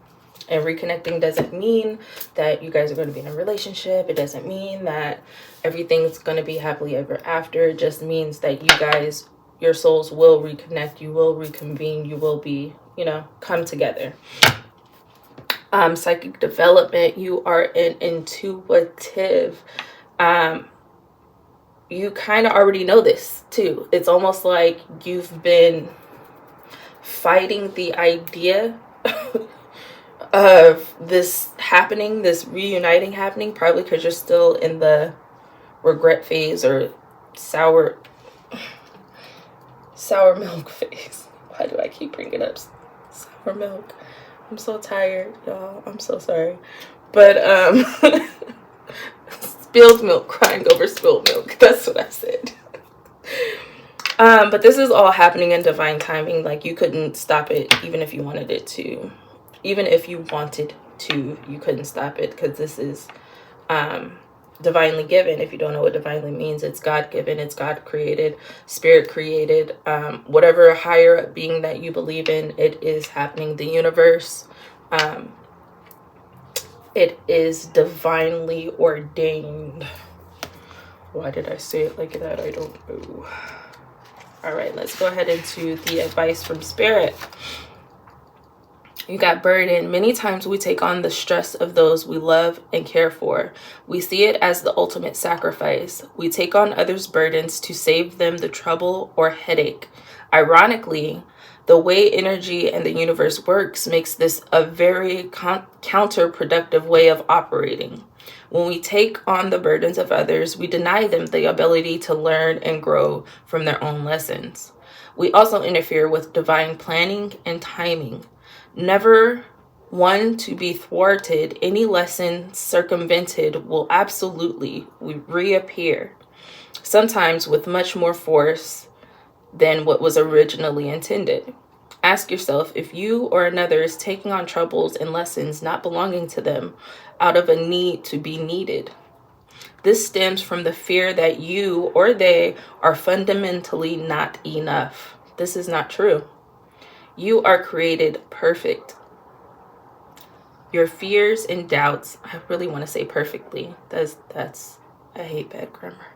And reconnecting doesn't mean that you guys are going to be in a relationship. It doesn't mean that everything's going to be happily ever after. It just means that you guys, your souls will reconnect. You will reconvene. You will be, you know, come together. Psychic development. You are an intuitive. You kind of already know this too. It's almost like you've been fighting the idea of this happening, this reuniting happening, probably because you're still in the regret phase or sour milk phase. Why do I keep bringing up sour milk? I'm so tired, y'all. I'm so sorry. But spilled milk, crying over spilled milk. That's what I said. But this is all happening in divine timing. Like, you couldn't stop it even if you wanted it to. Even if you wanted to, you couldn't stop it, because this is divinely given. If you don't know what divinely means, it's God given, it's God created, Spirit created, whatever higher being that you believe in, it is happening. The universe, it is divinely ordained. Why did I say it like that? I don't know. All right, let's go ahead into the advice from Spirit. You got burden. Many times we take on the stress of those we love and care for. We see it as the ultimate sacrifice. We take on others' burdens to save them the trouble or headache. Ironically, the way energy and the universe works makes this a very counterproductive way of operating. When we take on the burdens of others, we deny them the ability to learn and grow from their own lessons. We also interfere with divine planning and timing. Never one to be thwarted, any lesson circumvented will absolutely reappear, sometimes with much more force than what was originally intended. Ask yourself if you or another is taking on troubles and lessons not belonging to them out of a need to be needed. This stems from the fear that you or they are fundamentally not enough. This is not true. You are created perfect. Your fears and doubts, I really want to say perfectly. I hate bad grammar.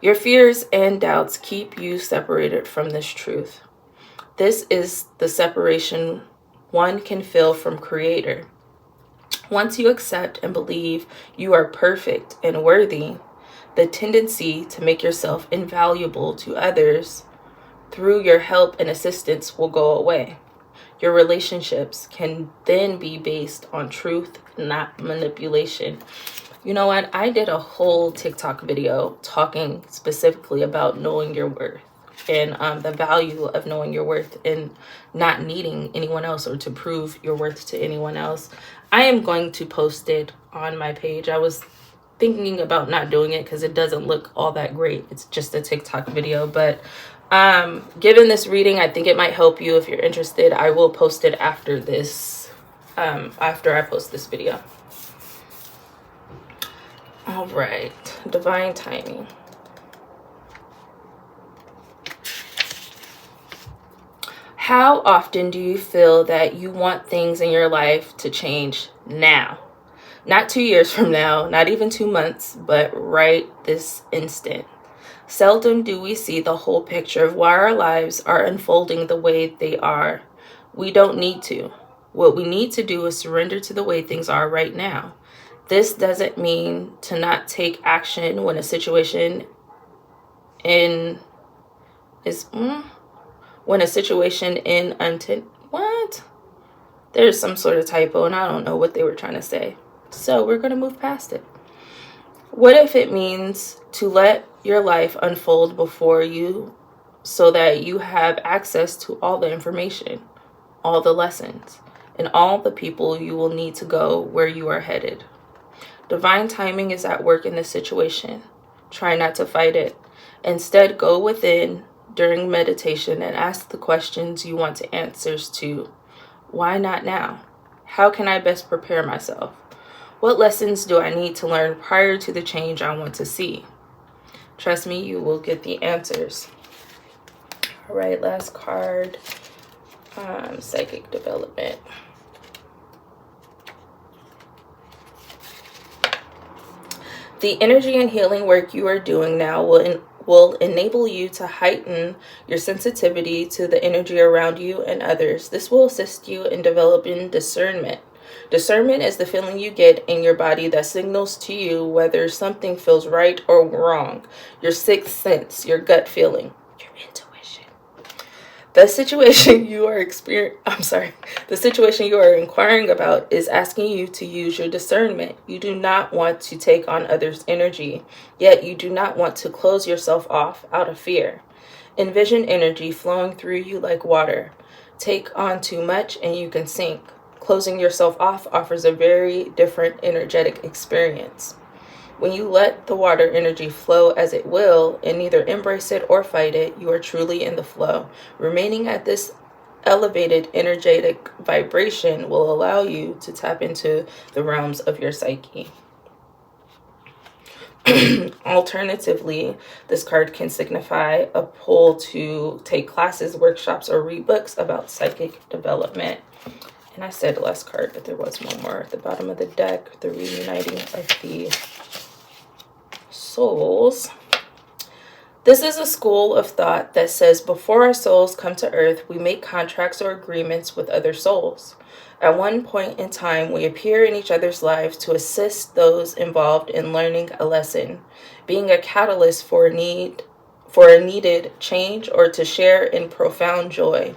Your fears and doubts keep you separated from this truth. This is the separation one can feel from Creator. Once you accept and believe you are perfect and worthy, the tendency to make yourself invaluable to others through your help and assistance will go away. Your relationships can then be based on truth, not manipulation. You know what? I did a whole TikTok video talking specifically about knowing your worth and the value of knowing your worth and not needing anyone else or to prove your worth to anyone else. I am going to post it on my page. I was thinking about not doing it because it doesn't look all that great. It's just a TikTok video, but given this reading, I think it might help you if you're interested. I will post it after this, after I post this video. All right, divine timing. How often do you feel that you want things in your life to change now? Not 2 years from now, not even 2 months, but right this instant. Seldom do we see the whole picture of why our lives are unfolding the way they are. We don't need to. What we need to do is surrender to the way things are right now. This doesn't mean to not take action when a situation there's some sort of typo and I don't know what they were trying to say. So we're going to move past it. What if it means to let your life unfold before you so that you have access to all the information, all the lessons, and all the people you will need to go where you are headed? Divine timing is at work in this situation. Try not to fight it. Instead, go within during meditation and ask the questions you want answers to. Why not now? How can I best prepare myself? What lessons do I need to learn prior to the change I want to see? Trust me, you will get the answers. All right, last card, psychic development. The energy and healing work you are doing now will enable you to heighten your sensitivity to the energy around you and others. This will assist you in developing discernment. Discernment is the feeling you get in your body that signals to you whether something feels right or wrong. Your sixth sense, your gut feeling, your intuition. The situation you are inquiring about is asking you to use your discernment. You do not want to take on others' energy, yet you do not want to close yourself off out of fear. Envision energy flowing through you like water. Take on too much and you can sink. Closing yourself off offers a very different energetic experience. When you let the water energy flow as it will and neither embrace it or fight it, you are truly in the flow. Remaining at this elevated energetic vibration will allow you to tap into the realms of your psyche. Alternatively, this card can signify a pull to take classes, workshops, or read books about psychic development. And I said last card, but there was one more at the bottom of the deck, the reuniting of the souls. This is a school of thought that says before our souls come to earth, we make contracts or agreements with other souls. At one point in time, we appear in each other's lives to assist those involved in learning a lesson, being a catalyst for a needed change, or to share in profound joy.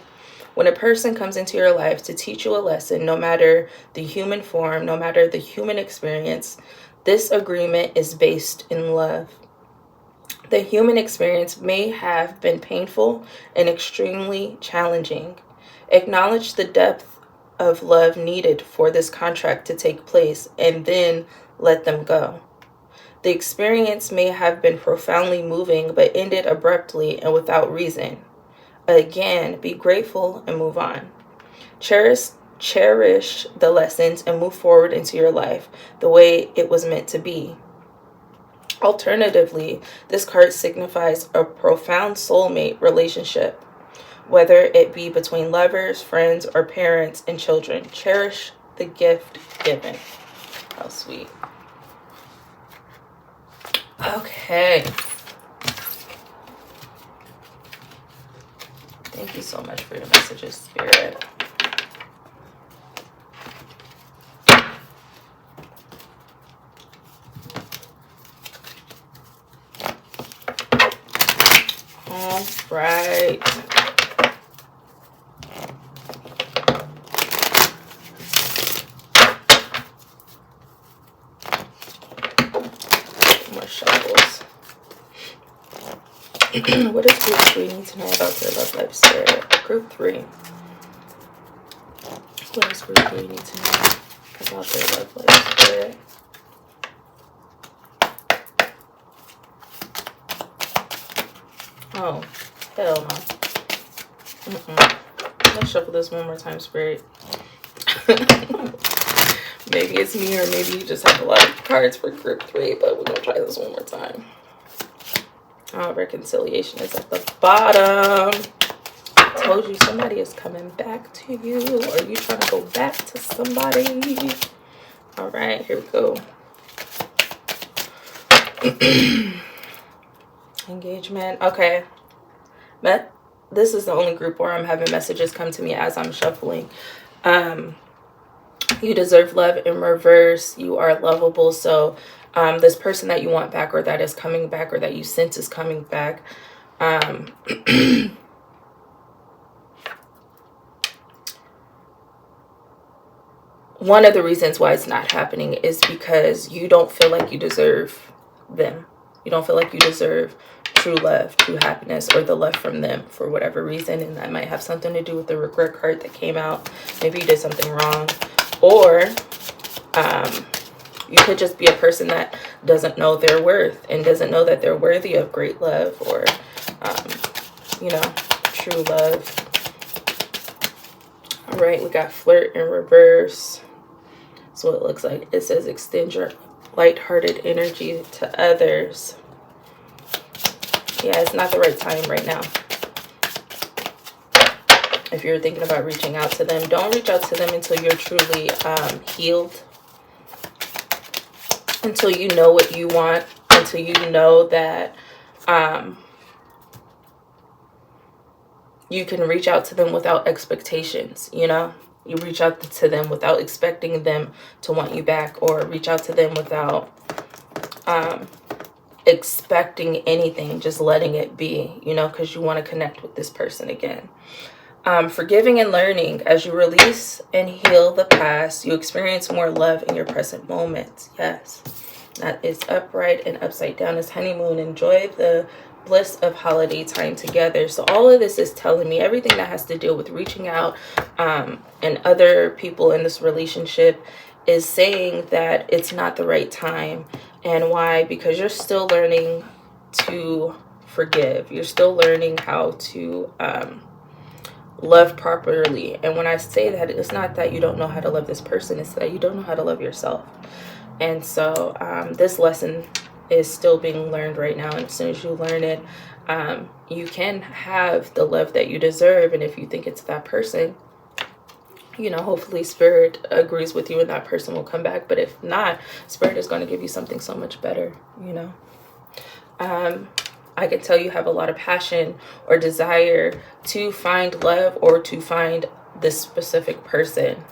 When a person comes into your life to teach you a lesson, no matter the human form, no matter the human experience, this agreement is based in love. The human experience may have been painful and extremely challenging. Acknowledge the depth of love needed for this contract to take place, and then let them go. The experience may have been profoundly moving, but ended abruptly and without reason. Again, be grateful and move on. Cherish the lessons and move forward into your life the way it was meant to be. Alternatively, this card signifies a profound soulmate relationship, whether it be between lovers, friends, or parents and children. Cherish the gift given. How sweet. Okay. Thank you so much for your messages, Spirit. All right. More shuffles. What does group 3 need to know about their love life, Spirit? Group 3. What does group 3 need to know about their love life, Spirit? Oh, hell no. Let's shuffle this one more time, Spirit. Maybe it's me, or maybe you just have a lot of cards for group 3, but we're going to try this one more time. Oh, reconciliation is at the bottom. I told you somebody is coming back to you, or you trying to go back to somebody. All right, here we go. Engagement. Okay. This is the only group where I'm having messages come to me as I'm shuffling. You deserve love in reverse. You are lovable. So this person that you want back, or that is coming back, or that you sense is coming back, one of the reasons why it's not happening is because you don't feel like you deserve them. You don't feel like you deserve true love, true happiness, or the love from them for whatever reason. And that might have something to do with the regret card that came out. Maybe you did something wrong. Or you could just be a person that doesn't know their worth and doesn't know that they're worthy of great love, or, you know, true love. All right, we got flirt in reverse. So it looks like it says extend your lighthearted energy to others. Yeah, it's not the right time right now. If you're thinking about reaching out to them, don't reach out to them until you're truly healed. Until you know what you want. Until you know that you can reach out to them without expectations, you know? You reach out to them without expecting them to want you back, or reach out to them without expecting anything, just letting it be, you know, because you want to connect with this person again. Forgiving and learning. As you release and heal the past, you experience more love in your present moments. Yes, that is upright, and upside down is honeymoon. Enjoy the bliss of holiday time together. So all of this is telling me everything that has to deal with reaching out and other people in this relationship is saying that it's not the right time. And why? Because you're still learning to forgive. You're still learning how to love properly. And when I say that, it's not that you don't know how to love this person, it's that you don't know how to love yourself. And so this lesson is still being learned right now, and as soon as you learn it, you can have the love that you deserve. And if you think it's that person, you know, hopefully Spirit agrees with you and that person will come back. But if not, Spirit is going to give you something so much better, you know. I could tell you have a lot of passion or desire to find love or to find this specific person.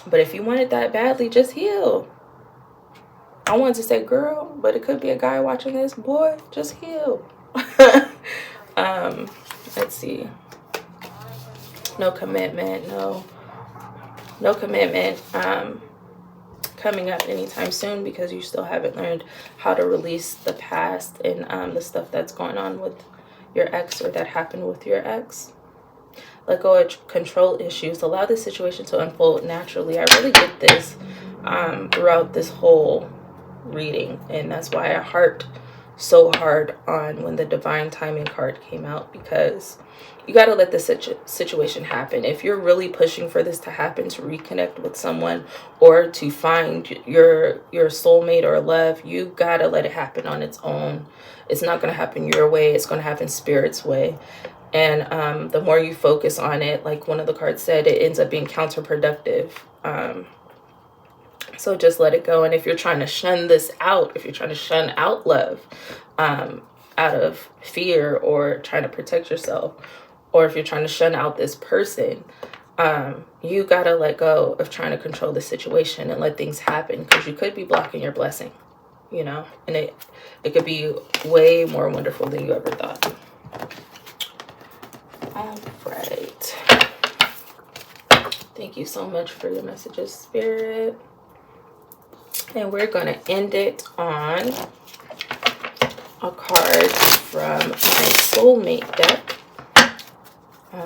But if you want it that badly, just heal. I wanted to say girl, but it could be a guy watching this. Boy, just heal. Let's see. No commitment. No commitment coming up anytime soon, because you still haven't learned how to release the past and the stuff that's going on with your ex or that happened with your ex. Let go of control issues. Allow the situation to unfold naturally. I really get this throughout this whole reading, and that's why I harped so hard on when the divine timing card came out, because you got to let the situation happen. If you're really pushing for this to happen, to reconnect with someone or to find your soulmate or love, you got to let it happen on its own. It's not going to happen your way. It's going to happen Spirit's way. And the more you focus on it, like one of the cards said, it ends up being counterproductive. So just let it go. And if you're trying to shun this out, if you're trying to shun out love out of fear or trying to protect yourself, or if you're trying to shun out this person, you got to let go of trying to control the situation and let things happen, because you could be blocking your blessing, you know, and it could be way more wonderful than you ever thought. All right. Thank you so much for your messages, Spirit. And we're going to end it on a card from my soulmate deck.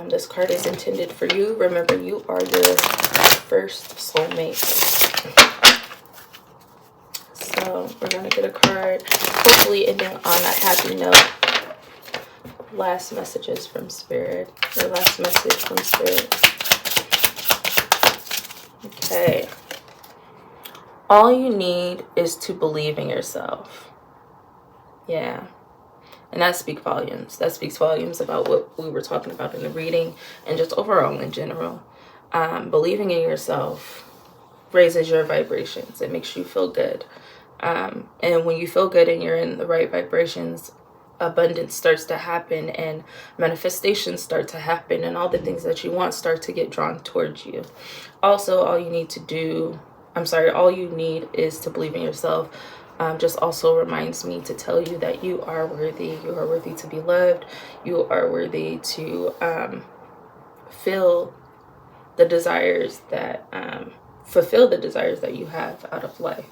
This card is intended for you. Remember, you are your first soulmate. So we're going to get a card, hopefully ending on a happy note. Last messages from Spirit, or last message from Spirit. Okay. All you need is to believe in yourself. Yeah. And that speaks volumes. That speaks volumes about what we were talking about in the reading and just overall in general. Believing in yourself raises your vibrations. It makes you feel good. And when you feel good and you're in the right vibrations, abundance starts to happen and manifestations start to happen, and all the things that you want start to get drawn towards you. Also, all you need is to believe in yourself. Just also reminds me to tell you that you are worthy. You are worthy to be loved. You are worthy to fulfill the desires that you have out of life.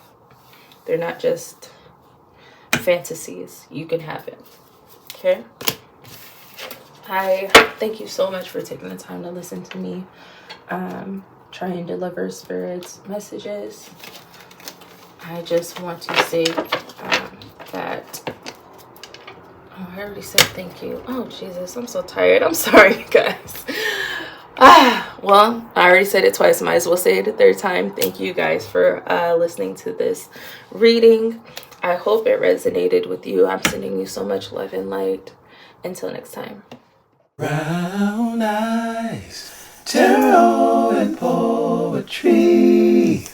They're not just fantasies. You can have it. Okay? I thank you so much for taking the time to listen to me try and deliver Spirit's messages. I just want to say that I already said thank you. Oh Jesus, I'm so tired. I'm sorry, guys. Well, I already said it twice. Might as well say it a third time. Thank you guys for listening to this reading. I hope it resonated with you. I'm sending you so much love and light. Until next time. Brown eyes, tarot and poetry.